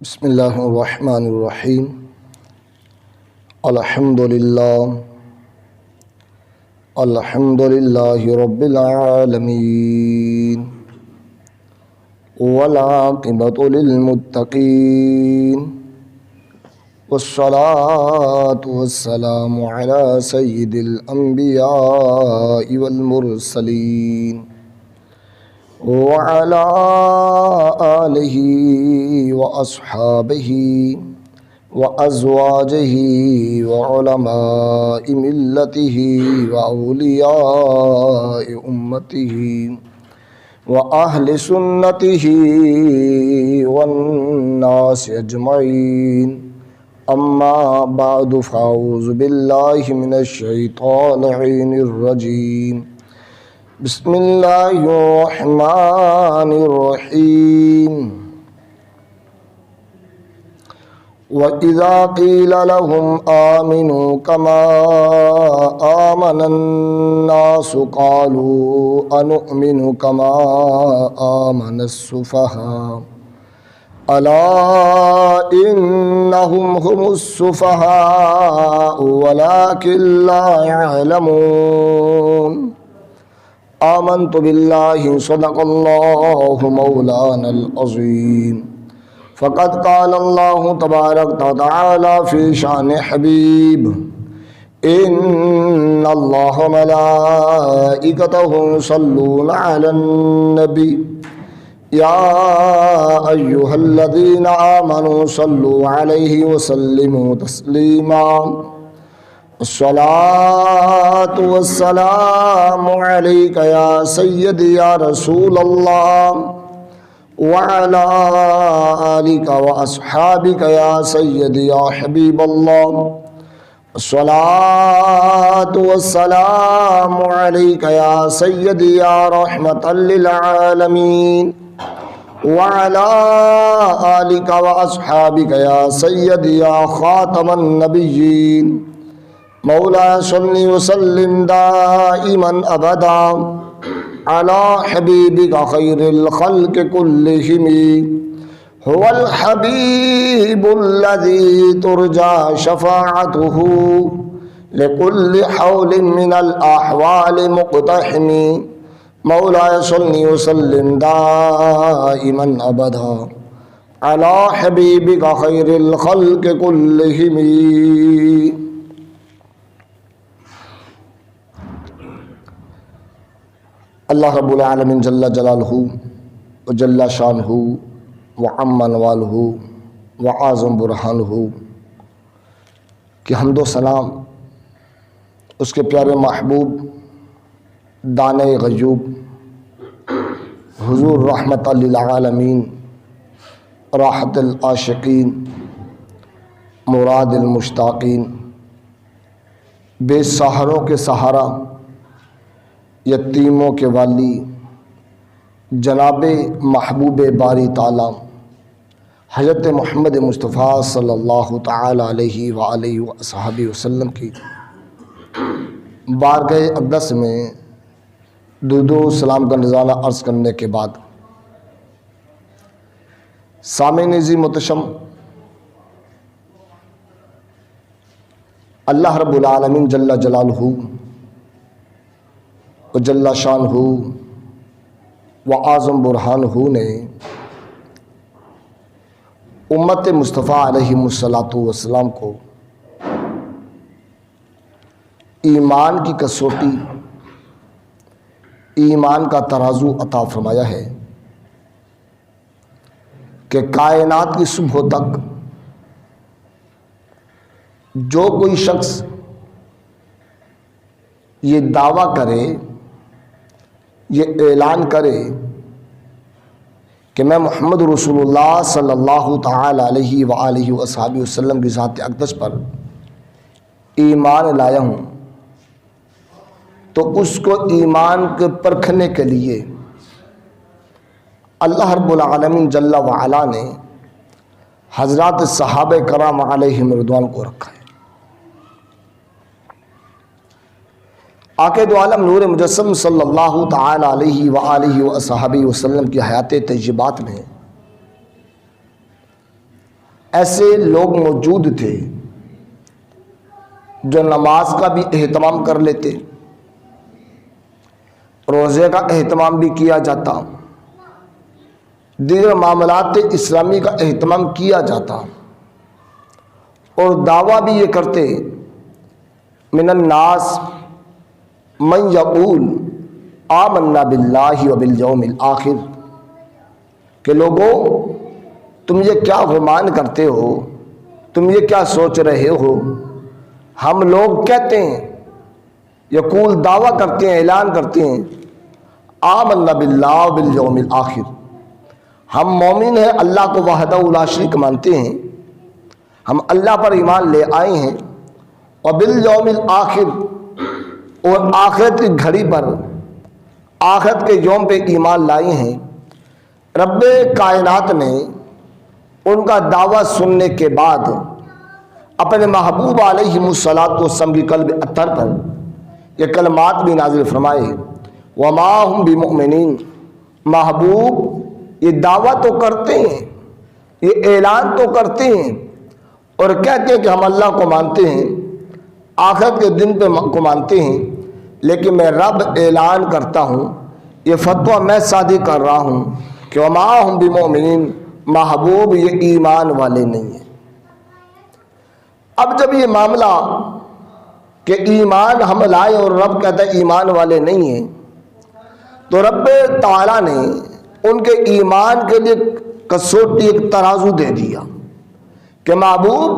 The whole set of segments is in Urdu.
بسم اللہ الرحمن الرحیم الحمد للہ رب العالمین والعاقبۃ للمتقین والصلاة والسلام علی سید الانبیاء والمرسلین وعلى آلہ واصحابہ وازواجہ وعلماء ملتہ واولیاء امتہ واہل سنتہ والناس اجمعین اما بعد فاعوذ باللہ من الشیطان الرجیم بسم اللہ الرحمن الرحیم وَإِذَا قِيلَ لَهُمْ آمِنُوا كَمَا آمَنَ النَّاسُ قَالُوا أَنُؤْمِنُ كَمَا آمَنَ السُّفَهَاءُ أَلَا إِنَّهُمْ هُمُ السُّفَهَاءُ وَلَكِنْ لَا يَعْلَمُونَ آمنت باللہ صدق اللہ مولانا العظیم فقد قال اللہ تبارک وتعالی فی شان حبیب ان اللہ ملائکتہ یصلون علی النبی یا ایہا الذین آمنوا صلوا علیہ وسلموا تسلیما الصلاة والسلام علیک یا سیدی یا رسول اللہ وعلی آلک واصحابک یا سیدی یا حبیب اللہ الصلاة والسلام علیک یا سیدی یا رحمة للعالمین وعلی آلک واصحابک یا سیدی یا خاتم النبیین مولا صلی وسلم دائما ابدا علی حبیبک خیر الخلق کلہم هو الحبیب الذی ترجى شفاعته لكل حول من الاحوال مقتحم مولا صلی وسلم دائما ابدا علی حبیبک خیر الخلق کلہم. اللہ رب العالمین جل جلالہ و جل شانہ و عم نوالہ و اعظم برہانہ کی حمد و سلام اس کے پیارے محبوب دانِ غیوب حضور رحمت للعالمین راحت العاشقین مراد المشتاقین بے سہاروں کے سہارا یتیموں کے والی جناب محبوب باری تعالی حضرت محمد مصطفیٰ صلی اللہ تعالی علیہ وآلہ وصحبہ وسلم کی بارگاہ اقدس میں درود و سلام کا نذرانہ عرض کرنے کے بعد سامعین عزیز محتشم، اللہ رب العالمین جل جلالہ و جل شانہ و اعظم برہانہ نے امت مصطفیٰ علیہ الصلاۃ کو ایمان کی کسوٹی، ایمان کا ترازو عطا فرمایا ہے کہ کائنات کی صبح تک جو کوئی شخص یہ دعویٰ کرے، یہ اعلان کرے کہ میں محمد رسول اللہ صلی اللہ تعالی علیہ وآلہ وصحبہ وسلم کی ذات اقدس پر ایمان لایا ہوں، تو اس کو ایمان کے پرکھنے کے لیے اللہ رب العالمین جل وعلا نے حضرات صحابہ کرام علیہم رضوان کو رکھا ہے. آقا دو عالم نور مجسم صلی اللہ تعالی علیہ وآلہ وصحبہ وسلم کی حیات طیبات میں ایسے لوگ موجود تھے جو نماز کا بھی اہتمام کر لیتے، روزے کا اہتمام بھی کیا جاتا، دیگر معاملات اسلامی کا اہتمام کیا جاتا، اور دعویٰ بھی یہ کرتے من الناس من یقول آمنا باللہ وبالیوم الآخر، کہ لوگوں تم یہ کیا گمان کرتے ہو، تم یہ کیا سوچ رہے ہو، ہم لوگ کہتے ہیں، یقول دعویٰ کرتے ہیں، اعلان کرتے ہیں، آمنا باللہ وبالیوم الآخر، ہم مومن ہیں، اللہ کو وحدہ لا شریک مانتے ہیں، ہم اللہ پر ایمان لے آئے ہیں، وبالیوم الآخر، اور آخرت کی گھڑی پر، آخرت کے یوم پہ ایمان لائے ہیں۔ رب کائنات نے ان کا دعویٰ سننے کے بعد اپنے محبوب علیہ الصلاۃ والسلام کی قلب اطہر پر یہ کلمات بھی نازل فرمائے، وما ہم بمؤمنین، محبوب یہ دعویٰ تو کرتے ہیں، یہ اعلان تو کرتے ہیں اور کہتے ہیں کہ ہم اللہ کو مانتے ہیں، آخرت کے دن پہ کو مانتے ہیں، لیکن میں رب اعلان کرتا ہوں، یہ فتویٰ میں صادق کر رہا ہوں کہ وما ہم بمؤمنین، محبوب یہ ایمان والے نہیں ہیں۔ اب جب یہ معاملہ کہ ایمان ہم لائے اور رب کہتا ہے ایمان والے نہیں ہیں، تو رب تعالیٰ نے ان کے ایمان کے لیے کسوٹی، ایک ترازو دے دیا کہ محبوب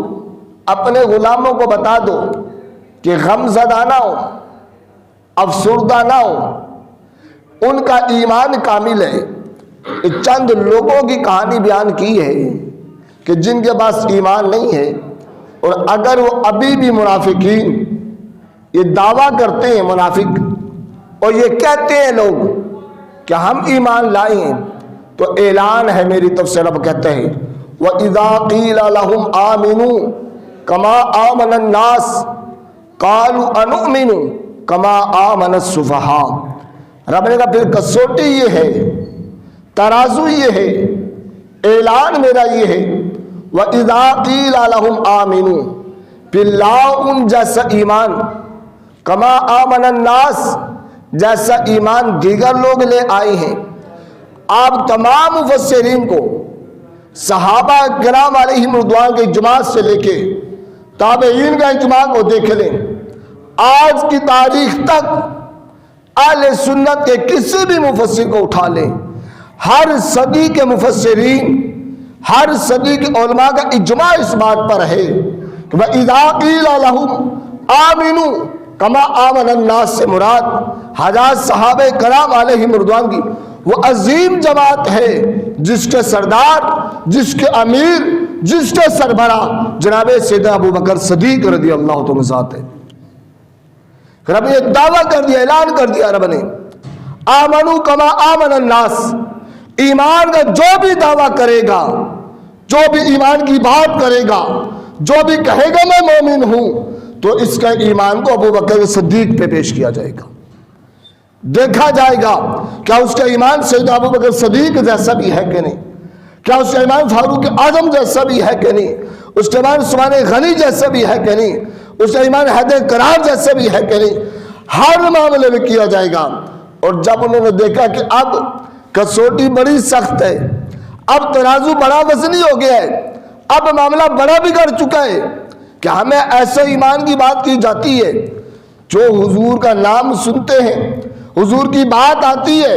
اپنے غلاموں کو بتا دو کہ غم زدہ نہ ہو، افسردہ نہ ہو، ان کا ایمان کامل ہے۔ چند لوگوں کی کہانی بیان کی ہے کہ جن کے پاس ایمان نہیں ہے، اور اگر وہ ابھی بھی منافقین یہ دعویٰ کرتے ہیں، منافق، اور یہ کہتے ہیں لوگ کہ ہم ایمان لائے ہیں، تو اعلان ہے میری طرف سے، رب کہتے ہیں وَإِذَا قِيلَ لَهُمْ آمِنُوا كَمَا آمَنَ النَّاسِ قَالُوا أَنُؤْمِنُ كَمَا آمَنَ السُّفَهَاءُ۔ رب نے کہا پھر کسوٹی یہ ہے، ترازو یہ ہے، اعلان میرا یہ ہے، وَإِذَا قِيلَ لَهُمْ آمِنُوا، پھر لاؤ ان جیسا ایمان، کما آمن الناس، جیسا ایمان دیگر لوگ لے آئے ہیں۔ آپ تمام مفسرین کو، صحابہ کرام علیہم رضوان کے اجماع سے لے کے تابعین کا اجماع کو دیکھ لیں، آج کی تاریخ تک اہل سنت کے کسی بھی مفسر کو اٹھا لیں، ہر صدی کے مفسرین، ہر صدی کے علماء کا اجماع اس بات پر ہے کہ وَإِذَا قِيلَ لَهُمْ آمِنُوا كَمَا آمَنَ النَّاسِ سے مراد حضرات صحابہ کرام علیہم رضوان کی وہ عظیم جماعت ہے جس کے سردار، جس کے امیر، جس کے سربراہ جناب سیدنا ابو بکر صدیق رضی اللہ عنہ ذات ہے۔ رب نے دعویٰ کر دیا، اعلان کر دیا رب نے، آمنوا کما آمن الناس، ایمان کا جو بھی دعویٰ کرے گا، جو بھی ایمان کی بات کرے گا، جو بھی کہے گا میں مومن ہوں، تو اس کا ایمان کو ابو بکر صدیق پہ پیش کیا جائے گا، دیکھا جائے گا کیا اس کا ایمان سیدنا ابو بکر صدیق جیسا بھی ہے کہ نہیں، کیا اس کا ایمان فاروق اعظم جیسا بھی ہے کہ نہیں، اس کا ایمان عثمان غنی جیسا بھی ہے کہ نہیں، اس کا ایمان حیدر کرار جیسا بھی ہے کہ نہیں، ہر معاملے میں کیا جائے گا۔ اور جب انہوں نے دیکھا کہ اب کسوٹی بڑی سخت ہے، اب ترازو بڑا وزنی ہو گیا ہے، اب معاملہ بڑا بگڑ چکا ہے کہ ہمیں ایسے ایمان کی بات کی جاتی ہے جو حضور کا نام سنتے ہیں، حضور کی بات آتی ہے،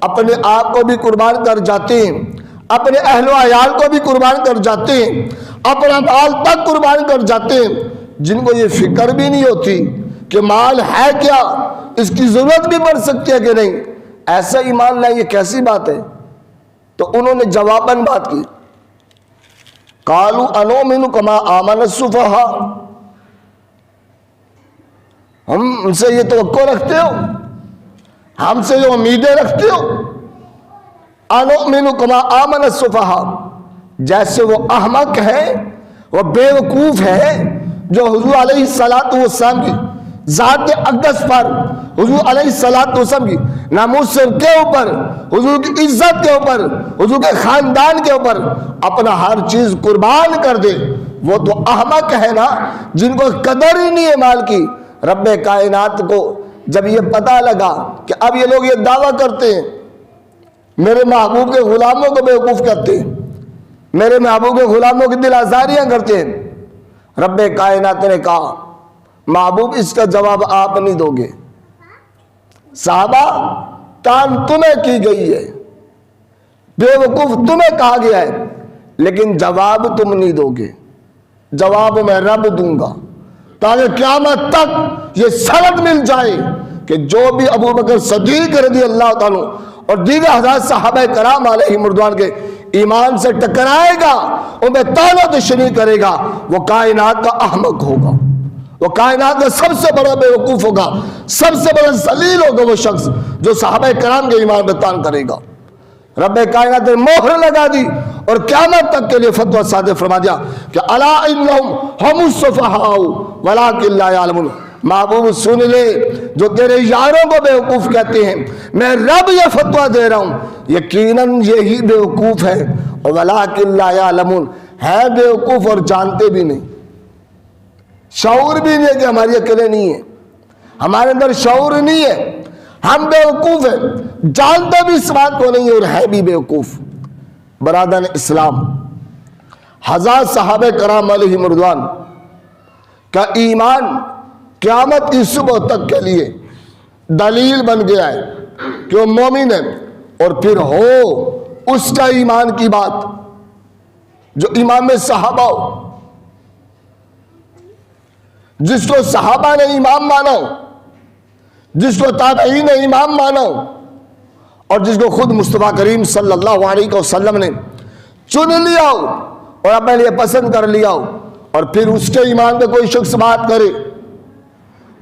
اپنے آپ کو بھی قربان کر جاتے ہیں، اپنے اہل و عیال کو بھی قربان کر جاتے ہیں، اپنا مال تک قربان کر جاتے ہیں، جن کو یہ فکر بھی نہیں ہوتی کہ مال ہے کیا، اس کی ضرورت بھی پڑ سکتی ہے کہ نہیں، ایسا ایمان لائے، یہ کیسی بات ہے؟ تو انہوں نے جواباً بات کی، قالوا انؤمن کما آمن السفہاء، ہم ان سے یہ توقع رکھتے ہو، ہم سے یہ امیدیں رکھتے ہو، انؤمن کما آمن السفہاء، جیسے وہ احمق ہے، وہ بے وقوف ہے جو حضور علیہ الصلوۃ والسلام کی ذات اقدس پر حضور علیہ السلام کی ناموس کے اوپر، حضور کی عزت کے اوپر، حضور کے خاندان کے اوپر اپنا ہر چیز قربان کر دے، وہ تو احمق ہے نا، جن کو قدر ہی نہیں ہے مال کی۔ رب کائنات کو جب یہ پتہ لگا کہ اب یہ لوگ یہ دعویٰ کرتے ہیں، میرے محبوب کے غلاموں کو بیوقوف کرتے ہیں، میرے محبوب کے غلاموں کی دل آزاریاں کرتے ہیں، رب کائنات نے کہا محبوب اس کا جواب آپ نہیں دو گے، صحابہ تان تمہیں کی گئی ہے، بیوقوف تمہیں کہا گیا ہے، لیکن جواب تم نہیں دو گے، جواب میں رب دوں گا، تاکہ قیامت تک یہ سند مل جائے کہ جو بھی ابو بکر صدیق رضی اللہ تعالیٰ اور دیگر حضرات صحابہ کرام علیہ مردوان کے ایمان سے ٹکرائے گا، انہیں طعنہ تشنیع کرے گا، وہ کائنات کا احمق ہوگا، وہ کائنات کا سب سے بڑا بیوقوف ہوگا، سب سے بڑا ذلیل ہوگا وہ شخص جو صحابہ کرام کے ایمان پہ طعن کرے گا۔ رب کائنات نے مہر لگا دی اور قیامت تک کے لیے فتویٰ صادر فرما دیا کہ الا انہم ہم السفہاء ولکن لا یعلمون، محبوب سن لے جو تیرے یاروں کو بیوقوف کہتے ہیں، میں رب یہ فتویٰ دے رہا ہوں یقیناً یہی بیوقوف ہے، ولکن لا یعلمون، ہے بیوقوف اور جانتے بھی نہیں، شعور بھی نہیں ہے کہ ہماری عقلیں نہیں ہیں، ہمارے اندر شعور نہیں ہے، ہم بیوقوف ہیں، جانتا بھی اس بات کو نہیں اور ہے بھی بیوقوف۔ برادران اسلام، ہزار صحابہ کرام علیہ مردوان کا ایمان قیامت کی صبح تک کے لیے دلیل بن گیا ہے کہ وہ مومن ہے، اور پھر ہو اس کا ایمان کی بات جو امام صحابہ ہو، جس کو صحابہ نے امام مانا ہو، جس کو تابعین نے امام مانا ہو، اور جس کو خود مصطفیٰ کریم صلی اللہ علیہ وسلم نے چن لیا ہو اور اپنے لیے پسند کر لیا ہو، اور پھر اس کے ایمان پہ کوئی شخص بات کرے،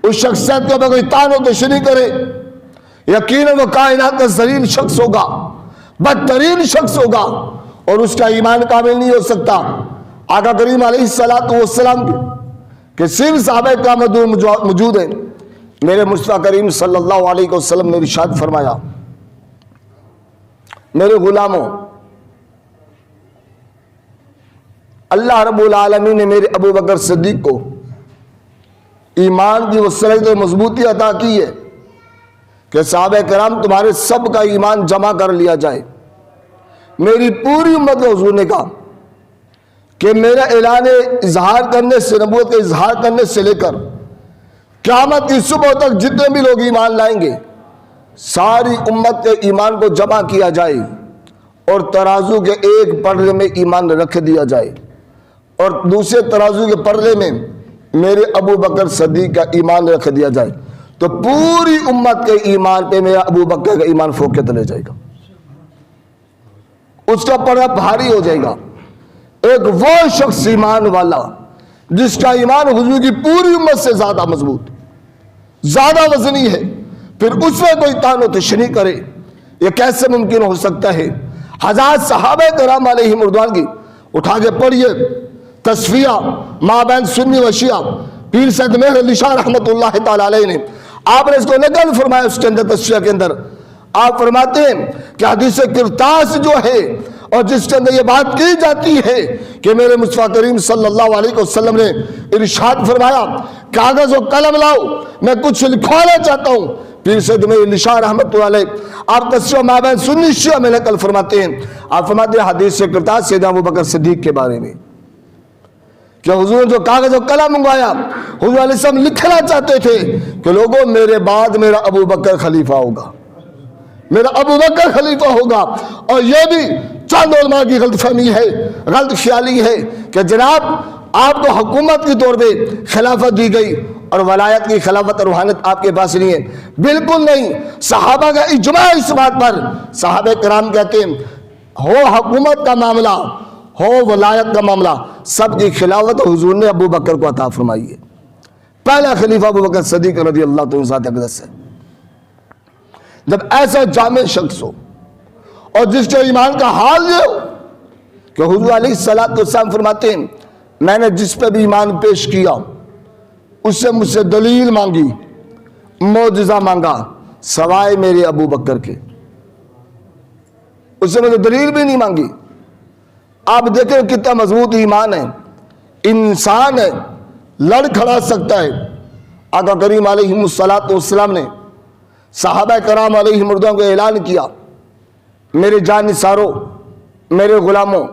اس شخصیت کے اوپر کوئی طعن و تشنیع کرے، یقیناً وہ کائنات کا ذلیل شخص ہوگا، بدترین شخص ہوگا، اور اس کا ایمان کامل نہیں ہو سکتا۔ آقا کریم علیہ السلام کہ صرف صحابہ کا موجود ہیں، میرے مصطفیٰ کریم صلی اللہ علیہ وسلم نے ارشاد فرمایا میرے غلاموں، اللہ رب العالمین نے میرے ابو بکر صدیق کو ایمان کی وہ صلت و مضبوطی عطا کی ہے کہ صحابہ کرام تمہارے سب کا ایمان جمع کر لیا جائے۔ میری پوری امت کو حضور نے کہا کہ میرا اعلان اظہار کرنے سے، نبوت کا اظہار کرنے سے لے کر قیامت کی صبح تک جتنے بھی لوگ ایمان لائیں گے، ساری امت کے ایمان کو جمع کیا جائے اور ترازو کے ایک پرلے میں ایمان رکھ دیا جائے، اور دوسرے ترازو کے پرلے میں میرے ابو بکر صدیق کا ایمان رکھ دیا جائے، تو پوری امت کے ایمان پہ میرا ابو بکر کا ایمان پھونک کے تلے جائے گا، اس کا پردہ بھاری ہو جائے گا۔ ایک وہ شخص ایمان والا جس کا ایمان حضور کی پوری امت سے زیادہ مضبوط، زیادہ وزنی ہے، پھر اس میں کوئی طعن و تشنیع کرے، یہ کیسے ممکن ہو سکتا ہے؟ ہزار صحابہ کرام علیہ مردوان کی اٹھا کے پڑھیے تصفیہ مابین سنی و شیعہ، پیر سید مہر علی شاہ رحمۃ اللہ تعالی علیہ نے آپ نے اس کو نقل فرمایا، اس کے اندر تصفیہ کے اندر آپ فرماتے ہیں کہ حدیث کرتاس جو ہے اور جس کے اندر یہ بات کی جاتی ہے کہ میرے مصطفیٰ کریم صلی اللہ علیہ وسلم نے ارشاد فرمایا کاغذ و قلم لاؤ میں کچھ لکھوانا چاہتا ہوں، پیر سید مہر علی شاہ رحمۃ اللہ علیہ آپ تصفیہ مابین سنی شیعہ میں نقل فرماتے ہیں، آپ فرماتے ہیں حدیث کرتاس سیدنا ابو بکر صدیق کے بارے میں کہ حضور نے جو کاغذ و قلم منگوایا، حضور علیہ السلام لکھنا چاہتے تھے کہ لوگوں میرے بعد میرا ابو بکر خلیفہ ہوگا، میرا ابو بکر خلیفہ ہوگا۔ اور یہ بھی چند علماء کی غلط فہمی ہے، غلط خیالی ہے کہ جناب آپ کو حکومت کے طور پہ خلافت دی گئی اور ولایت کی خلافت اور روحانیت آپ کے پاس نہیں ہے، بالکل نہیں۔ صحابہ کا اجماع اس بات پر، صحابہ کرام کہتے ہیں ہو حکومت کا معاملہ ہو ولایت کا معاملہ، سب کی خلافت حضور نے ابو بکر کو عطا فرمائی ہے۔ پہلا خلیفہ ابو بکر صدیق رضی اللہ تعالیٰ ذات اقدس ہے۔ جب ایسا جامع شخص ہو اور جس کے ایمان کا حال یہ ہو کہ حضور علیہ السلام فرماتے ہیں میں نے جس پہ بھی ایمان پیش کیا اس سے مجھ سے دلیل مانگی، معجزہ مانگا سوائے میرے ابو بکر کے، اس نے مجھے دلیل بھی نہیں مانگی۔ آپ دیکھیں کتنا مضبوط ایمان ہے، انسان ہے، لڑ کھڑا سکتا ہے۔ آقا کریم علیہ السلام نے صحابہ کرام علیہ مردوں کو اعلان کیا، میرے جان نثارو، میرے غلاموں،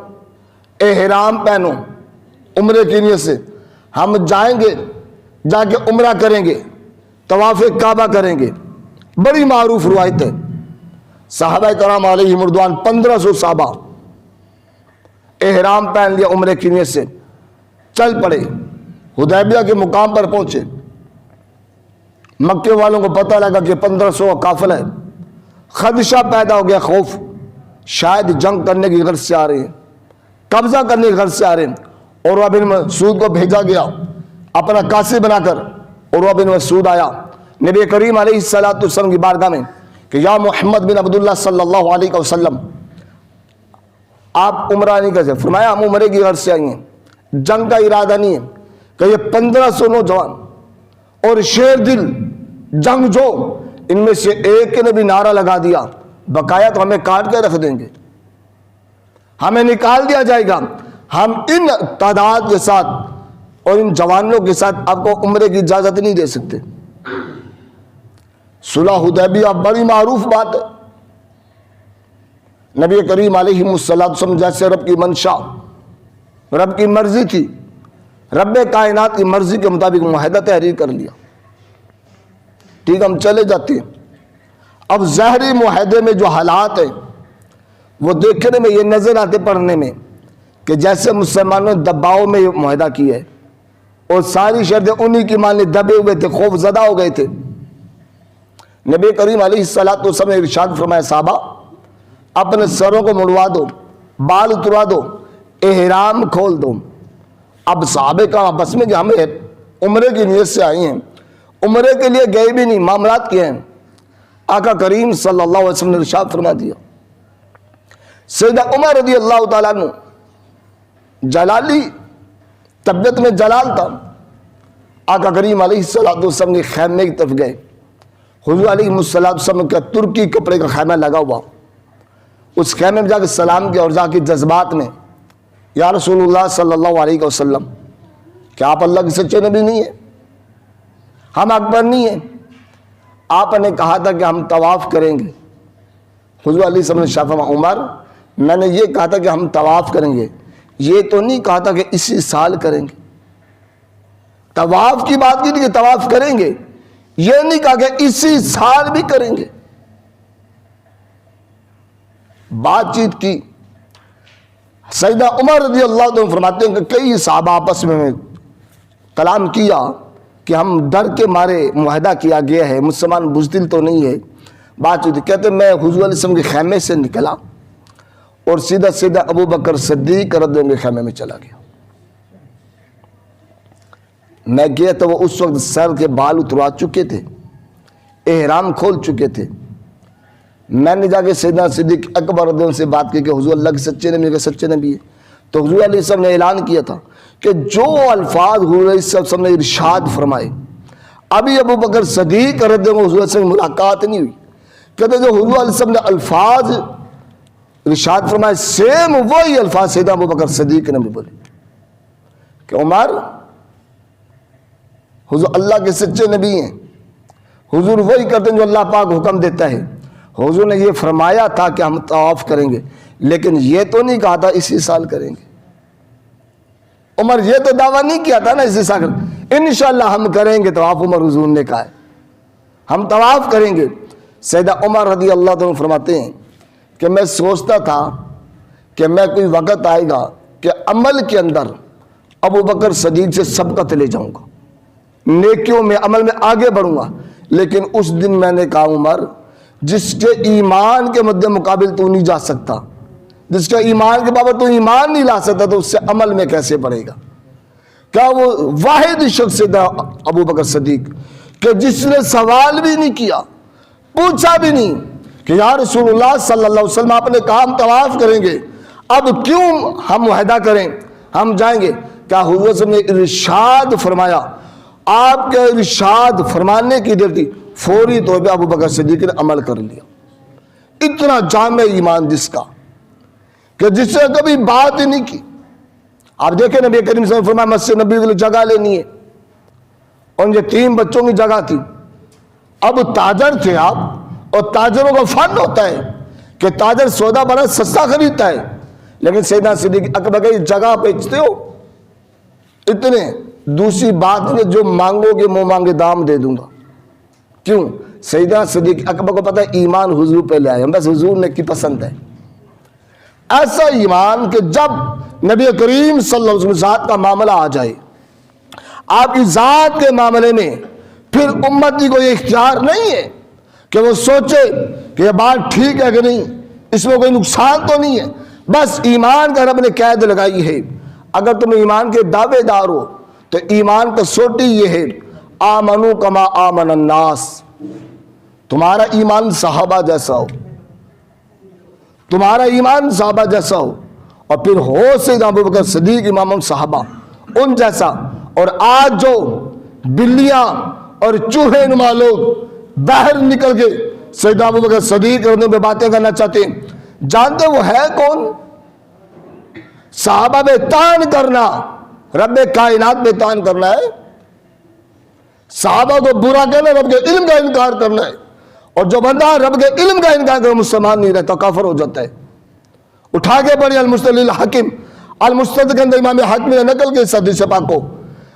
احرام پہنو، عمرے کی نیت سے ہم جائیں گے، جا کے عمرہ کریں گے، طواف کعبہ کریں گے۔ بڑی معروف روایت ہے، صحابہ کرام علیہ مردوان 1500 صحابہ احرام پہن لیا، عمرے کی نیت سے چل پڑے، حدیبیہ کے مقام پر پہنچے۔ مکے والوں کو پتہ لگا کہ 1500 کا قافلہ ہے، خدشہ پیدا ہو گیا، خوف، شاید جنگ کرنے کی غرض سے آ رہے ہیں، قبضہ کرنے کی غرض سے آ رہے ہیں۔ عروہ بن مسعود کو بھیجا گیا اپنا قاصد بنا کر۔ عروہ بن مسعود آیا نبی کریم علیہ السلام کی بارگاہ میں کہ یا محمد بن عبداللہ صلی اللہ علیہ وسلم، آپ عمرہ نہیں کر سکتے۔ فرمایا ہم عمرے کی غرض سے آئی ہیں، جنگ کا ارادہ نہیں ہے۔ کہ یہ 1500 نوجوان اور شیر دل جنگ جو، ان میں سے ایک نے بھی نعرہ لگا دیا بقایا تو ہمیں کاٹ کے رکھ دیں گے، ہمیں نکال دیا جائے گا۔ ہم ان تعداد کے ساتھ اور ان جوانوں کے ساتھ آپ کو عمرے کی اجازت نہیں دے سکتے۔ صلح حدیبیہ بڑی معروف بات ہے۔ نبی کریم علیہ السلام جیسے رب کی منشا، رب کی مرضی تھی، رب کائنات کی مرضی کے مطابق معاہدہ تحریر کر لیا، ٹھیک، ہم چلے جاتے ہیں۔ اب ظاہری معاہدے میں جو حالات ہیں وہ دیکھنے میں یہ نظر آتے، پڑھنے میں، کہ جیسے مسلمانوں نے دباؤ میں یہ معاہدہ کیا ہے اور ساری شرطیں انہی کی ماننے دبے ہوئے تھے، خوف زدہ ہو گئے تھے۔ نبی کریم علیہ السلام نے ارشاد فرمایا صحابہ اپنے سروں کو مڑوا دو، بال اتروا دو، احرام کھول دو۔ اب صحابہ کا آپس میں کہ ہم عمرے کی نیت سے آئی ہیں، عمرے کے لیے گئے بھی نہیں، معاملات کیے ہیں۔ آقا کریم صلی اللہ علیہ وسلم نے ارشاد فرما دیا۔ سیدنا عمر رضی اللہ تعالیٰ عنہ جلالی طبیعت میں جلال تھا، آقا کریم علیہ السلام کے خیمے کی طرف گئے۔ حضور علیہ السلام کا ترکی کپڑے کا خیمہ لگا ہوا، اس خیمے میں جا کے سلام کیا اور جا کے جذبات میں یا رسول اللہ صلی اللہ علیہ وسلم، کیا آپ اللہ کے سچے نبی نہیں ہیں؟ ہم اکبر نہیں ہیں؟ آپ نے کہا تھا کہ ہم طواف کریں گے۔ حضور علیہ السلام نے شافع عمر، میں نے یہ کہا تھا کہ ہم طواف کریں گے، یہ تو نہیں کہا تھا کہ اسی سال کریں گے۔ طواف کی بات کی تھی کہ طواف کریں گے، یہ نہیں کہا کہ اسی سال بھی کریں گے۔ بات چیت کی۔ سیدنا عمر رضی اللہ عنہ فرماتے ہیں کہ کئی صحابہ آپس میں کلام کیا کہ ہم ڈر کے مارے معاہدہ کیا گیا ہے، مسلمان بزدل تو نہیں ہے۔ بات چیت کہتے ہیں میں حضور علیہ السلام کے خیمے سے نکلا اور سیدھا ابو بکر صدیق رضی اللہ عنہ کے خیمے میں چلا گیا۔ میں گیا تو وہ اس وقت سر کے بال اتروا چکے تھے، احرام کھول چکے تھے۔ میں نے جا کے سیدنا صدیق اکبر رضی اللہ عنہ سے بات کی کہ حضور اللہ کے سچے نبی کے سچے نبی ہے۔ تو حضور علیہ السلام نے اعلان کیا تھا کہ جو الفاظ حضور علیہ السلام نے ارشاد فرمائے، ابھی ابو بکر صدیق رضی اللہ عنہ حضور علیہ السلام سے ملاقات نہیں ہوئی، کہتے جو حضور علیہ السلام نے الفاظ ارشاد فرمائے سیم وہی الفاظ سیدنا ابو بکر صدیق نے بھی بولے کہ عمر حضور اللہ کے سچے نبی ہیں، حضور وہی کرتے ہیں جو اللہ پاک حکم دیتا ہے۔ حضور نے یہ فرمایا تھا کہ ہم طواف کریں گے، لیکن یہ تو نہیں کہا تھا اسی سال کریں گے۔ عمر یہ تو دعویٰ نہیں کیا تھا نا اسی سال انشاءاللہ ہم کریں گے طواف، عمر حضور نے کہا ہے ہم طواف کریں گے۔ سیدنا عمر رضی اللہ عنہ فرماتے ہیں کہ میں سوچتا تھا کہ میں کوئی وقت آئے گا کہ عمل کے اندر ابو بکر صدیق سے سبقت لے جاؤں گا، نیکیوں میں عمل میں آگے بڑھوں گا، لیکن اس دن میں نے کہا عمر جس کے ایمان کے مد مقابل تو نہیں جا سکتا، جس کا ایمان کے بابت تو ایمان نہیں لا سکتا، تو اس سے عمل میں کیسے بڑھے گا؟ کیا وہ واحد شخص تھا ابو بکر صدیق کہ جس نے سوال بھی نہیں کیا، پوچھا بھی نہیں کہ یا رسول اللہ صلی اللہ علیہ وسلم آپ نے کہا ہم طواف کریں گے، اب کیوں ہم معاہدہ کریں، ہم جائیں گے؟ کیا حضور صلی اللہ علیہ وسلم نے ارشاد فرمایا؟ آپ کے ارشاد فرمانے کی دیر تھی، فوری طور پہ ابو بکر صدیق نے عمل کر لیا. اتنا جامع ایمان جس کا کہ جس سے کبھی بات ہی نہیں کی. آپ دیکھیں نبی کریم صلی اللہ علیہ وسلم فرمایا مسجد نبی کے لیے جگہ لینی ہے، ان یہ 3 بچوں کی جگہ تھی. اب تاجر تھے آپ، اور تاجروں کا فن ہوتا ہے کہ تاجر سودا بڑا سستا خریدتا ہے، لیکن سیدنا صدیق اکبر کہ جگہ بیچتے ہو اتنے، دوسری بات ہے جو مانگو گے منہ مانگے دام دے دوں گا. کیوں؟ سیدنا صدیق اکبر کو پتہ ہے ایمان حضور پہ لے آئے، بس حضور نے کی پسند ہے. ایسا ایمان کہ جب نبی کریم صلی اللہ علیہ وسلم ذات کا معاملہ آ جائے، آپ کی ذات کے معاملے میں پھر امتی کو یہ اختیار نہیں ہے کہ وہ سوچے کہ یہ بات ٹھیک ہے کہ نہیں، اس میں کوئی نقصان تو نہیں ہے. بس ایمان کا رب نے قید لگائی ہے. اگر تم ایمان کے دعوے دار ہو تو ایمان کا سوٹی یہ ہے، آمنو کما آمن الناس. تمہارا ایمان صحابہ جیسا ہو، تمہارا ایمان صحابہ جیسا ہو، اور پھر ہو سیدنا ابو بکر صدیق امام صحابہ ان جیسا. اور آج جو بلیاں اور چوہے نما لوگ باہر نکل کے سیدنا ابو بکر صدیق میں باتیں کرنا چاہتے ہیں، جانتے وہ ہے کون؟ صحابہ پہ تان کرنا رب کائنات پہ تان کرنا ہے. صحابہ کو برا کہنا رب کے علم کا انکار کرنا ہے. اور جو بندہ رب کے علم کا انکار کرے مسلمان نہیں رہتا، کافر ہو جاتا ہے. اٹھا کے پڑھی المستدرک الحاکم، المستدرک کے اندر امام حاکم نے نقل کے حدیث پاک کو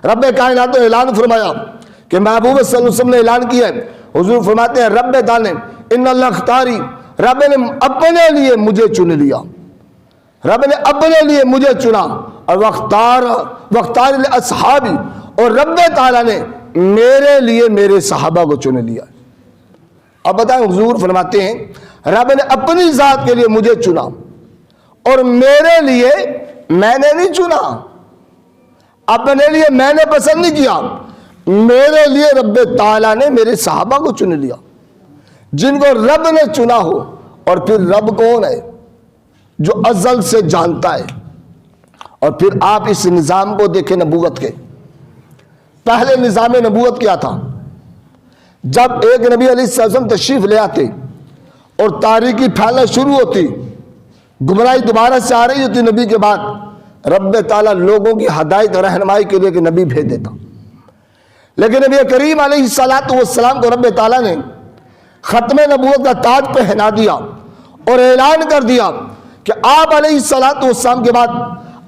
رب کائنات نے اعلان فرمایا کہ محبوب صلی اللہ علیہ وسلم نے اعلان کیا ہے. حضور فرماتے ہیں رب تعالی ان اللہ اختاری، رب نے اپنے لیے مجھے چن لیا، رب نے اپنے لیے مجھے چنا. اور وختار اصحابی، اور رب تعالیٰ نے میرے لیے میرے صحابہ کو چن لیا. اب بتائیں حضور فرماتے ہیں رب نے اپنی ذات کے لیے مجھے چنا اور میرے لیے میں نے نہیں چنا، اپنے لیے میں نے پسند نہیں کیا، میرے لیے رب تعالیٰ نے میرے صحابہ کو چن لیا. جن کو رب نے چنا ہو. اور پھر رب کون ہے؟ جو ازل سے جانتا ہے. اور پھر آپ اس نظام کو دیکھیں نبوت کے. پہلے نظام نبوت کیا تھا؟ جب ایک نبی علیہ السلام تشریف لے آتے اور تاریکی پھیلنا شروع ہوتی، گمراہی دوبارہ سے آ رہی ہوتی نبی کے بعد، رب تعالیٰ لوگوں کی ہدایت رہنمائی کے لیے کہ نبی بھیج دیتا. لیکن نبی کریم علیہ السلام کو رب تعالیٰ نے ختم نبوت کا تاج پہنا دیا اور اعلان کر دیا کہ آپ علیہ السلام کے بعد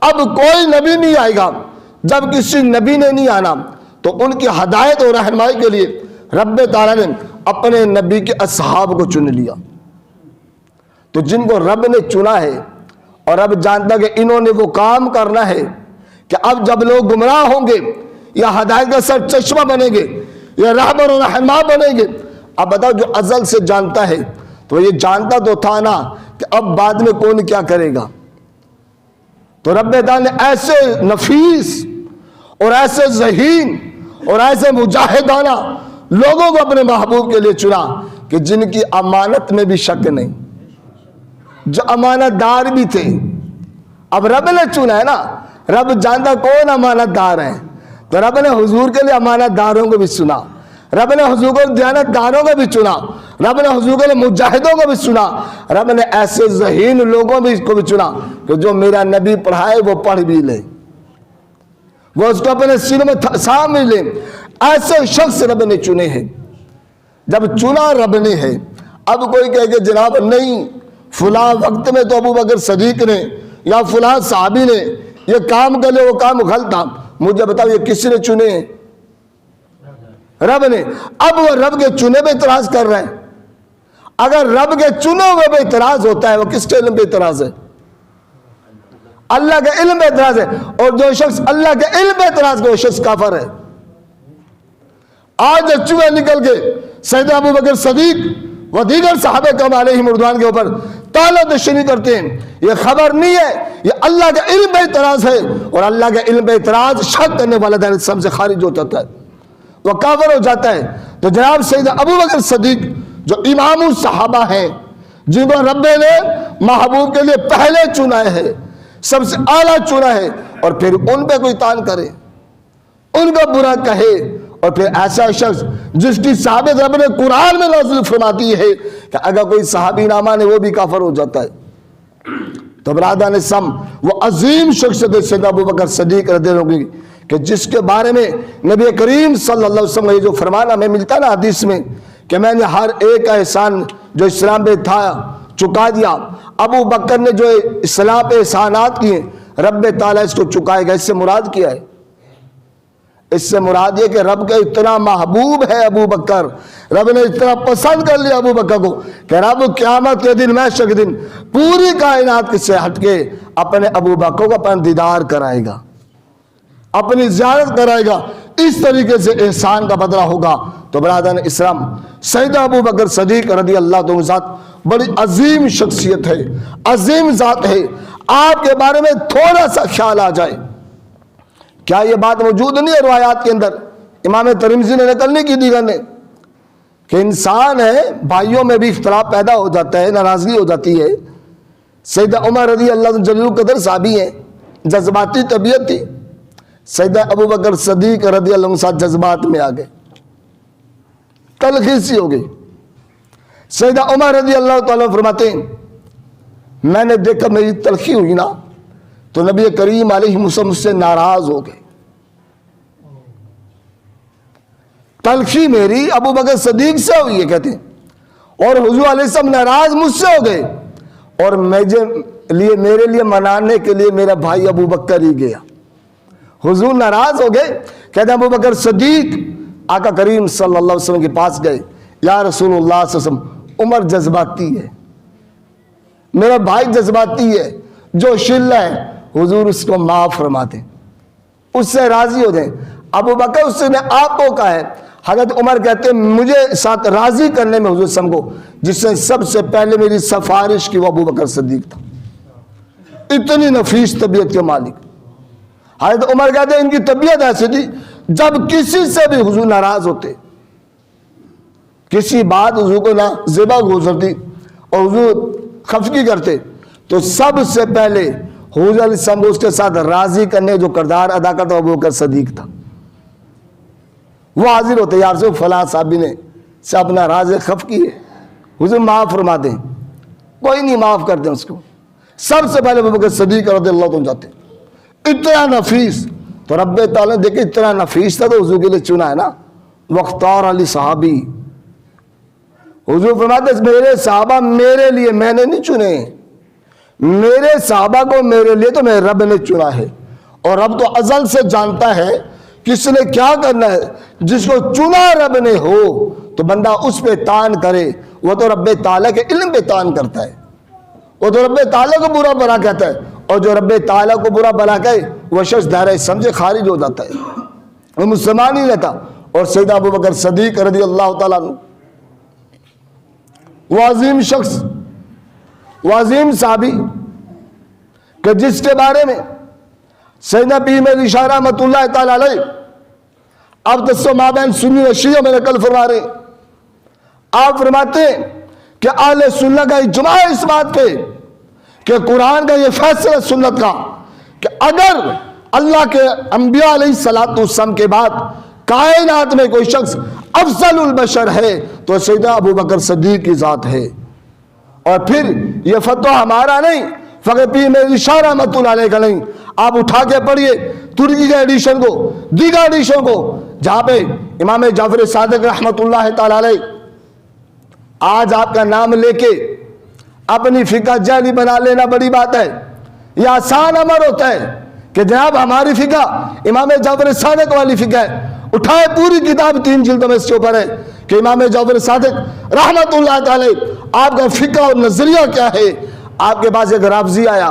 اب کوئی نبی نہیں آئے گا. جب کسی نبی نے نہیں آنا تو ان کی ہدایت اور رہنمائی کے لیے رب تعالیٰ نے اپنے نبی کے اصحاب کو چن لیا. تو جن کو رب نے چنا ہے اور رب جانتا کہ انہوں نے وہ کام کرنا ہے کہ اب جب لوگ گمراہ ہوں گے یا ہدایت کا سر چشمہ بنیں گے یا رہبر و رہنما بنیں گے. اب بتاؤ جو ازل سے جانتا ہے تو یہ جانتا تو تھا نا کہ اب بعد میں کون کیا کرے گا. تو رب تعالیٰ نے ایسے نفیس اور ایسے ذہین اور ایسے مجاہدانہ لوگوں کو اپنے محبوب کے لیے چنا کہ جن کی امانت میں بھی شک نہیں، جو امانت دار بھی تھے. اب رب نے چنا ہے نا، رب جانتا کون امانت دار ہے، تو رب نے حضور کے لیے امانت داروں کو بھی چنا، رب نے حضور کو دیانت داروں کو بھی چنا، رب نے حضور کے لیے مجاہدوں کو بھی چنا، رب نے ایسے ذہین لوگوں کو بھی چنا کہ جو میرا نبی پڑھائے وہ پڑھ بھی لے، وہ اس کو اپنے سینوں میں سامنے لے. ایسے شخص رب نے چنے ہیں. جب چنا رب نے ہے، اب کوئی کہے کہ جناب نہیں فلاں وقت میں تو ابو بکر صدیق نے یا فلاں صحابی نے یہ کام کر لے، وہ کام غلط تھا. مجھے بتاؤ یہ کس نے چنے ہیں؟ رب نے. اب وہ رب کے چنے پہ اعتراض کر رہے ہیں. اگر رب کے چنے ہوئے پہ اعتراض ہوتا ہے، وہ کس کے علم پہ اعتراض ہے؟ اللہ کے علم پہ اعتراض ہے. اور جو شخص اللہ کے علم پہ اعتراض کرے وہ شخص کافر ہے. آج چوہے نکل کے سیدنا ابو بکر صدیق و دیگر صحابہ کرام علیہم رضوان کے اوپر تالا دشنی کرتے ہیں. یہ خبر نہیں ہے، یہ اللہ کے علم پہ اعتراض ہے. اور اللہ کے علم پہ اعتراض شک کرنے والا دین اسلام سے خارج ہو جاتا ہے، وہ کافر ہو جاتا ہے. تو جناب سیدنا ابو بکر صدیق جو امام الصحابہ ہیں، جن کو رب نے محبوب کے لیے پہلے چنا ہے، سب سے اعلیٰ چنا ہے، اور پھر ان پہ کوئی تان کرے، ان کا برا کہے اور پھر ایسا شخص جس کی ثابت رب نے قرآن میں نازل فرماتی ہے کہ اگر کوئی صحابی نہ مانے وہ بھی کافر ہو جاتا ہے۔ تو برادران اسلام، وہ عظیم شخصیت ہے سیدنا ابو بکر صدیق رضی اللہ عنہ کہ جس کے بارے میں نبی کریم صلی اللہ علیہ وسلم یہ جو فرمان ہمیں ملتا ہے نا حدیث میں کہ میں نے ہر ایک کا احسان جو اسلام پہ تھا چکا دیا، ابو بکر نے جو اسلام پہ احسانات کیے رب تعالیٰ اس کو چکائے گا۔ اس سے مراد کیا ہے؟ اس سے مراد یہ کہ رب کا اتنا محبوب ہے ابو بکر، رب نے اتنا پسند کر لیا ابو بکر کو کہ رب قیامت کے دن محشر کے دن پوری کائنات سے ہٹ کے اپنے ابو بکر کو اپنا دیدار کرائے گا، اپنی زیارت کرائے گا۔ اس طریقے سے احسان کا بدلہ ہوگا۔ تو برادران اسلام، سیدنا ابو بکر صدیق رضی اللہ عنہ ذات بڑی عظیم شخصیت ہے، عظیم ذات ہے۔ آپ کے بارے میں تھوڑا سا خیال آ جائے، کیا یہ بات موجود نہیں ہے روایات کے اندر؟ امام ترمذی نے نقل نہیں کی دیگر نے کہ انسان ہے، بھائیوں میں بھی اختلاف پیدا ہو جاتا ہے، ناراضگی ہو جاتی ہے۔ سیدنا عمر رضی اللہ عنہ جلیل القدر صحابی ہیں، جذباتی طبیعت تھی۔ سیدنا ابو بکر صدیق رضی اللہ عنہ ساتھ جذبات میں آ گئے، تلخی سی ہو گئی۔ سیدنا عمر رضی اللہ تعالیٰ فرماتے ہیں میں نے دیکھا میری تلخی ہوئی نا تو نبی کریم علیہ وسلم مجھ سے ناراض ہو گئے۔ تلخی میری ابو بکر صدیق سے ہوئی ہے کہتے ہیں، اور حضور علیہ السلام ناراض مجھ سے ہو گئے، اور میرے لیے منانے کے لیے میرا بھائی ابو بکر ہی گیا۔ حضور ناراض ہو گئے، کہتے ہیں ابو بکر صدیق آقا کریم صلی اللہ علیہ وسلم کے پاس گئے، یا رسول اللہ صلی اللہ علیہ وسلم عمر جذباتی ہے، میرا بھائی جذباتی ہے، جو شل ہے حضور اس کو معاف فرما دیں، اس سے راضی ہو جائیں۔ ابو بکر اس نے آپ کو کہا ہے، حضرت عمر کہتے ہیں مجھے ساتھ راضی کرنے میں حضور سم کو جس نے سب سے پہلے میری سفارش کی وہ ابو بکر صدیق تھا، اتنی نفیس طبیعت کے مالک۔ حضرت عمر کہتے ہیں ان کی طبیعت ایسی تھی جب کسی سے بھی حضور ناراض ہوتے، کسی بات حضور کو نہ زبا گزرتی اور حضور خفگی کرتے تو سب سے پہلے حضور علیہ السلام اس کے ساتھ راضی کرنے جو کردار ادا کرتا ابو بکر صدیق تھا۔ وہ حاضر ہوتے، یار سے فلاں صحابی نے سے اپنا راز خف کی ہے، حضور معاف فرما دیں، کوئی نہیں معاف کر دیں اس کو۔ سب سے پہلے ابو بکر صدیق رضی اللہ عنہ جاتے، اتنا نفیس۔ تو رب تعالیٰ نے دیکھیں اتنا نفیس تھا تو حضور کے لیے چنا ہے نا، وختار علی صحابی۔ حضور فرماتے ہیں میرے صحابہ میرے لیے، میں نے نہیں چنے، میرے صحابہ کو میرے لیے تو میرے رب نے چنا ہے۔ اور رب تو ازل سے جانتا ہے کس نے کیا کرنا ہے، جس کو چنا رب نے ہو تو بندہ اس پہ تان کرے، وہ تو رب تعالیٰ کے علم پہ تان کرتا ہے، وہ تو رب تعالیٰ کو برا بھلا کہتا ہے، اور جو رب تعالیٰ کو برا بھلا کہے وہ شخص دائرہ سمجھے خارج ہو جاتا ہے، وہ مسلمان ہی رہتا۔ اور سیدنا ابو بکر صدیق رضی اللہ تعالیٰ عنہ وہ عظیم شخص، وہ عظیم صحابی کہ جس کے بارے میں سیدنا پیر میں اشارہ رحمۃ اللہ تعالیٰ علیہ اب دسو مابین سنی و شیعہ میں نقل فرما رہے، آپ فرماتے ہیں کہ اہل سنت کا اجماع اس بات پہ کہ قرآن کا یہ فیصلہ سنت کا کہ اگر اللہ کے انبیاء علیہ السلام کے بعد کائنات میں کوئی شخص افضل البشر ہے تو سیدنا ابو بکر صدیق کی ذات ہے۔ اور پھر یہ فتویٰ ہمارا نہیں، فقط پیر میں اشارہ رحمۃ اللہ علیہ کا نہیں، آپ اٹھا کے پڑھیے ترکی کے ایڈیشن کو، دیگر ایڈیشن کو، جہاں پہ امام جعفر صادق رحمۃ اللہ تعالی علیہ آج آپ کا نام لے کے اپنی فقہ جعلی بنا لینا بڑی بات ہے، یہ آسان امر ہوتا ہے کہ جناب ہماری فقہ امام جعفر صادق والی فقہ ہے، اٹھائے پوری کتاب 3 جلدوں میں اس کے اوپر ہے کہ امام جعفر صادق رحمت اللہ تعالی آپ کا فقہ اور نظریہ کیا ہے۔ آپ کے پاس ایک رافضی آیا،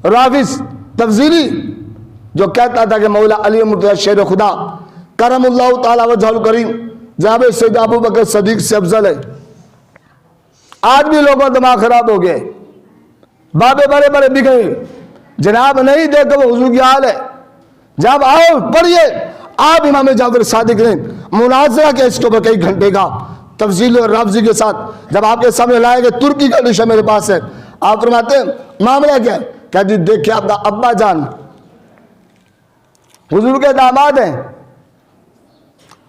رافض تفضیلی، جو کہتا تھا کہ مولا علی مرتضی شیر خدا کرم اللہ تعالی وجہ الکریم جناب سید ابو بکر صدیق سے افضل ہے۔ آج بھی لوگوں کا دماغ خراب ہو گئے، بابے بڑے بڑے بگڑے، جناب نہیں دیکھو وہ حضور کی حال ہے۔ جب آؤ پڑھیے، آپ امام جعفر صادق نے مناظرہ کے اس کے اوپر کئی گھنٹے کا تفضیل اور رافضی کے ساتھ جب آپ کے سامنے لائے گئے، ترکی کا ڈشہ میرے پاس ہے، آپ فرماتے ہیں معاملہ کیا ہے؟ کہ جی دیکھیں آپ کا ابا جان حضور کے داماد ہیں،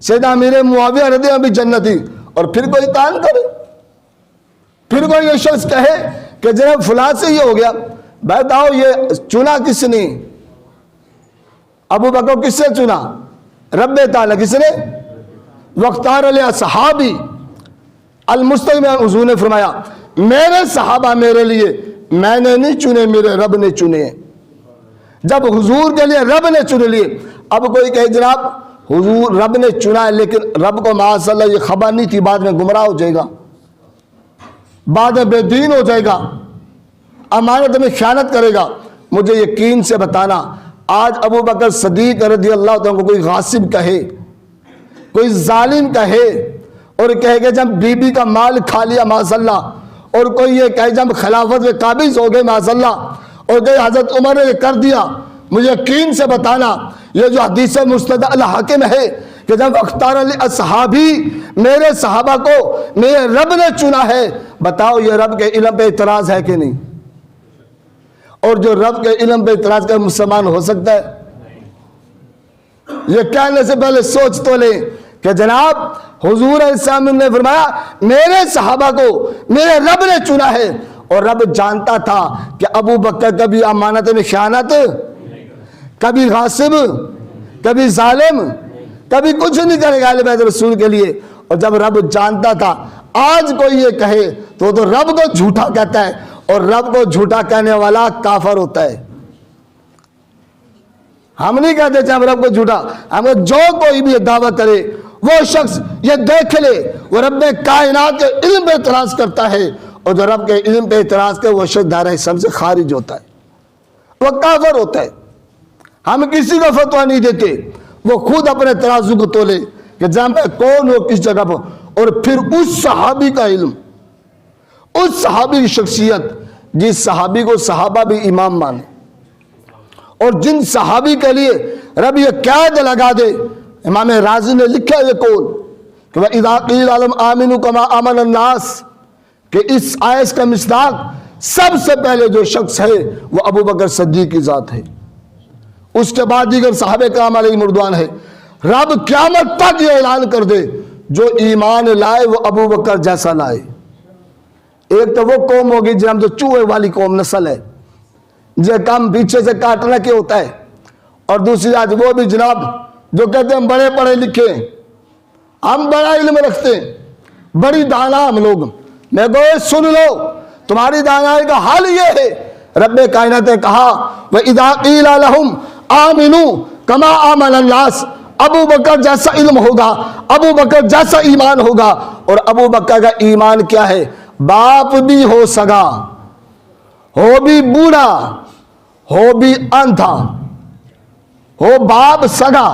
سیدنا امیر معاویہ رضی اللہ عنہ بھی جنتی، اور پھر کوئی تعین کرے، پھر کوئی یہ شخص کہے کہ جناب فلاں سے یہ ہو گیا، بتاؤ یہ چنا کس نے؟ ابو بکر کس سے چنا؟ رب تعالیٰ. کس نے؟ وختار علیہ صحابی المستقیم. حضور نے فرمایا میرے صحابہ میرے لیے میں نے نہیں چنے، میرے رب نے چنے. جب حضور کے لیے رب نے چن لیے، اب کوئی کہے جناب حضور رب نے چنا ہے لیکن رب کو معاذ اللہ یہ خبر نہیں تھی، بعد میں گمراہ ہو جائے گا، بعد میں بے دین ہو جائے گا، امانت میں خیانت کرے گا. مجھے یقین سے بتانا، آج ابو بکر صدیق رضی اللہ عنہ کو کوئی غاصب کہے، کوئی ظالم کہے اور کہے کہ جب بی بی کا مال کھا لیا معاذ اللہ، اور کوئی یہ کہے جب خلافت میں قابض ہو گئے معاذ اللہ، اور کہ حضرت عمر نے کر دیا، مجھے یقین سے بتانا یہ جو حدیث مستدل الحاکم ہے کہ جب اختار اصحابی میرے صحابہ کو میرے رب نے چنا ہے، بتاؤ یہ رب کے علم پہ اعتراض ہے کہ نہیں؟ اور جو رب کے علم پہ اعتراض کر مسلمان ہو سکتا ہے؟ یہ کہنے سے پہلے سوچ تو لیں کہ جناب حضور علیہ السلام نے فرمایا میرے صحابہ کو میرے رب نے چنا ہے، اور رب جانتا تھا کہ ابو بکر کبھی امانت میں خیانت، کبھی غاصب، کبھی ظالم، کبھی کچھ نہیں کرے گا اہل بیت رسول کے لیے. اور جب رب جانتا تھا، آج کوئی یہ کہے تو رب کو جھوٹا کہتا ہے، اور رب کو جھوٹا کہنے والا کافر ہوتا ہے. ہم نہیں کہتے چاہے رب کو جھوٹا، ہم جو کوئی بھی دعویٰ کرے وہ شخص یہ دیکھ لے وہ رب کائنات کے علم پہ اعتراض کرتا ہے، اور جو رب کے علم پہ اعتراض کرے وہ شخص دائرہ اسلام سے خارج ہوتا ہے، وہ کافر ہوتا ہے. ہم کسی کو فتویٰ نہیں دیتے، وہ خود اپنے ترازو کو تولے کہ جہاں پہ کون ہو کس جگہ پر، اور پھر اس صحابی کا علم، اس صحابی کی شخصیت جس صحابی کو صحابہ بھی امام مانے، اور جن صحابی کے لیے رب یہ قید لگا دے. امام رازی نے لکھا یہ قول کہ وَإِذَا قِيلَ لَهُمْ آمِنُوا كَمَا آمَنَ النَّاسِ، کہ اس آیت کا مصداق سب سے پہلے جو شخص ہے وہ ابو بکر صدیق کی ذات ہے، اس کے بعد دیگر صحابہ کرام علیہم رضوان ہے. رب قیامت تک یہ اعلان کر دے جو ایمان لائے وہ ابو بکر جیسا لائے. ایک تو وہ قوم ہوگی جناب جو چوہے والی قوم نسل ہے، جو کام پیچھے سے کاٹنا کیا ہوتا ہے، اور دوسری آج وہ بھی جناب جو کہتے ہیں ہم بڑے پڑھے لکھے ہیں، ہم بڑا علم رکھتے ہیں، بڑی دانا ہم لوگ. میں کہو سن لو تمہاری دانائی کا حال یہ ہے. رب کائنات نے کہا وَإِذَا قِيلَ لَهُمْ آمِنُوا كَمَا آمَنَ النَّاسِ، ابو بکر جیسا علم ہوگا، ابو بکر جیسا ایمان ہوگا. اور ابو بکر کا ایمان کیا ہے؟ باپ بھی ہو سگا، ہو بھی بوڑھا، ہو بھی اندھا، ہو باپ سگا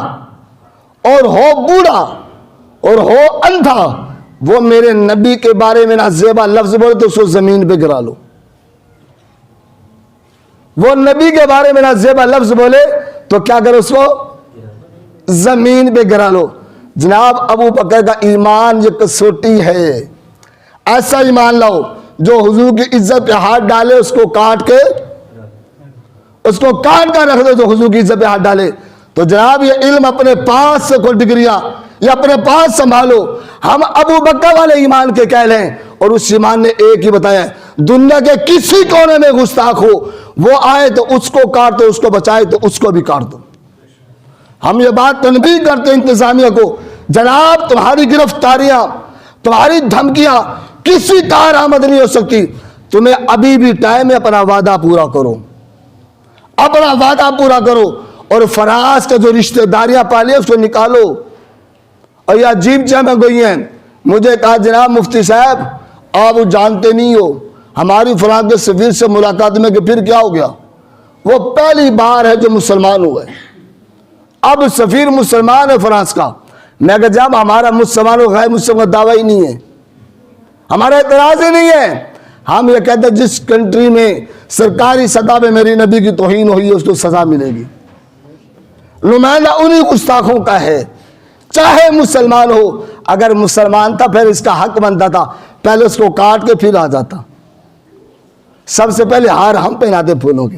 اور ہو بوڑھا اور ہو اندھا، وہ میرے نبی کے بارے میں نہ زیبا لفظ بولے تو اس کو زمین پہ گرا لو. وہ نبی کے بارے میں نہ زیبا لفظ بولے تو کیا کرو؟ اس کو زمین پہ گرا لو. جناب ابو بکر کا ایمان یہ کسوٹی ہے. ایسا ایمان لاؤ جو حضور کی عزت پہ ہاتھ ڈالے اس کو کاٹ کے رکھ دو. جو حضور کی عزت پہ ہاتھ ڈالے تو جناب یہ علم اپنے پاس سے کوئی ڈگریاں یا اپنے پاس سنبھالو. ہم ابو بکر والے ایمان کے کہہ لیں، اور اس ایمان نے ایک ہی بتایا ہے دنیا کے کسی کونے میں گستاخ ہو وہ آئے تو اس کو کاٹ دو، اس کو بچائے تو اس کو بھی کاٹ دو. ہم یہ بات تنبیہ کرتے ہیں انتظامیہ کو، جناب تمہاری گرفتاریاں، تمہاری دھمکیاں کسی کارآمد نہیں ہو سکتی. تمہیں ابھی بھی ٹائم ہے، اپنا وعدہ پورا کرو، اپنا وعدہ پورا کرو. اور فراز کے جو رشتہ داریاں پالے اس کو نکالو. اور یہ عجیب جمع گئی ہیں. مجھے کہا جناب مفتی صاحب آپ جانتے نہیں ہو ہماری فرانس کے سفیر سے ملاقات میں کہ پھر کیا ہو گیا؟ وہ پہلی بار ہے جو مسلمان ہوئے. اب سفیر مسلمان ہے فرانس کا. میں کہا جب ہمارا مسلمان و غیر مسلم کا دعویٰ ہی نہیں ہے، ہمارا اعتراض ہی نہیں ہے. ہم یہ کہتے ہیں جس کنٹری میں سرکاری سطح پہ میری نبی کی توہین ہوئی ہے اس کو سزا ملے گی. نمائندہ انہی گستاخوں کا ہے، چاہے مسلمان ہو. اگر مسلمان تھا پھر اس کا حق بنتا تھا پہلے اس کو کاٹ کے پھر آ جاتا. سب سے پہلے ہار ہم پہناتے پھولوں کے،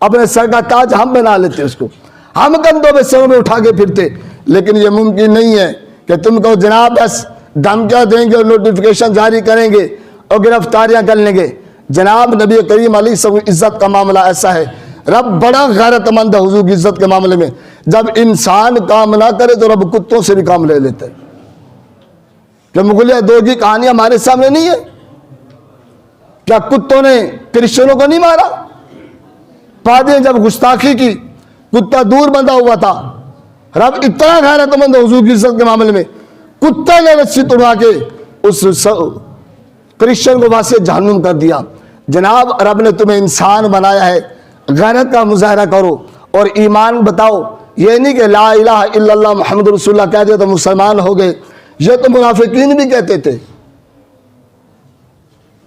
اپنے سر کا تاج ہم بنا لیتے، اس کو ہم کندھوں پہ سروں میں اٹھا کے پھرتے. لیکن یہ ممکن نہیں ہے کہ تم کو جناب بس دھمکیاں دیں گے اور نوٹیفیکیشن جاری کریں گے اور گرفتاریاں کر لیں گے. جناب نبی کریم علیہ السلام کی عزت کا معاملہ ایسا ہے, رب بڑا غیرت مند ہے حضور کی عزت کے معاملے میں. جب انسان کام نہ کرے تو رب کتوں سے بھی کام لے لیتے ہیں. کہ مغلیہ دو کی کہانی ہمارے سامنے نہیں ہے؟ کیا کتوں نے کرسچنوں کو نہیں مارا؟ پادری نے جب گستاخی کی, کتا دور بندھا ہوا تھا, رب اتنا غیرت مند ہے حضور کی عزت کے معاملے میں, کتے نے رسی توڑا کے اس کرسچن کو واسطے جہنم کر دیا. جناب رب نے تمہیں انسان بنایا ہے, غیرت کا مظاہرہ کرو اور ایمان بتاؤ. یہ نہیں کہ لا الہ الا اللہ محمد رسول اللہ کہہ دے تو مسلمان ہو گئے. یہ تو منافقین بھی کہتے تھے,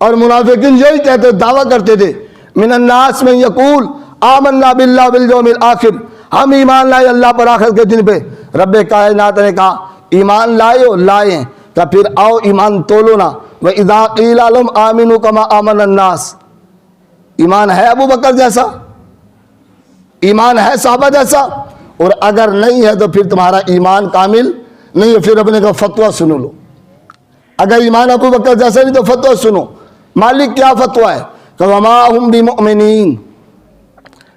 اور منافقین یہی کہتے, دعویٰ کرتے تھے, من الناس من یقول آمنا باللہ والیوم الآخر, ہم ایمان لائے اللہ پر آخرت کے دن پہ. رب کائنات نے کہا ایمان لائے ہو؟ لائے. کہ پھر آؤ ایمان تولو نا. وَإِذَا قِيلَ لَهُمْ آمِنُوا كَمَا آمَنَ النَّاسِ, ایمان ہے ابو بکر جیسا, ایمان ہے صحابہ جیسا؟ اور اگر نہیں ہے تو پھر تمہارا ایمان کامل نہیں ہے. پھر اپنے کا فتویٰ سنو لو. اگر ایمان ابو بکر جیسا نہیں تو فتویٰ سنو. مالک کیا فتویٰ ہے کہ وَمَا هُمْ بِمُؤْمِنِينَ,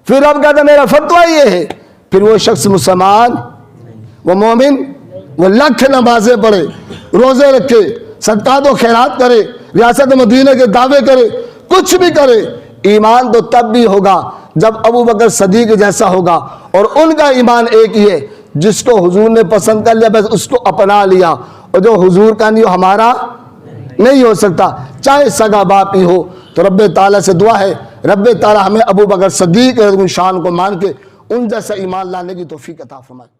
پھر اب کہتا میرا فتویٰ یہ ہے. پھر وہ شخص مسلمان, وہ مومن, وہ لاکھ نمازیں پڑھے, روزے رکھے, صدقات و خیرات کرے, ریاست مدینہ کے دعوے کرے, کچھ بھی کرے, ایمان تو تب بھی ہوگا جب ابو بکر صدیق جیسا ہوگا. اور ان کا ایمان ایک ہی ہے, جس کو حضور نے پسند کر لیا بس اس کو اپنا لیا, اور جو حضور کا نہیں ہمارا نہیں ہو سکتا, چاہے سگا باپ ہی ہو. تو رب تعالیٰ سے دعا ہے, رب تعالیٰ ہمیں ابو بکر صدیق کی شان کو مان کے ان جیسا ایمان لانے کی توفیق عطا فرمائے.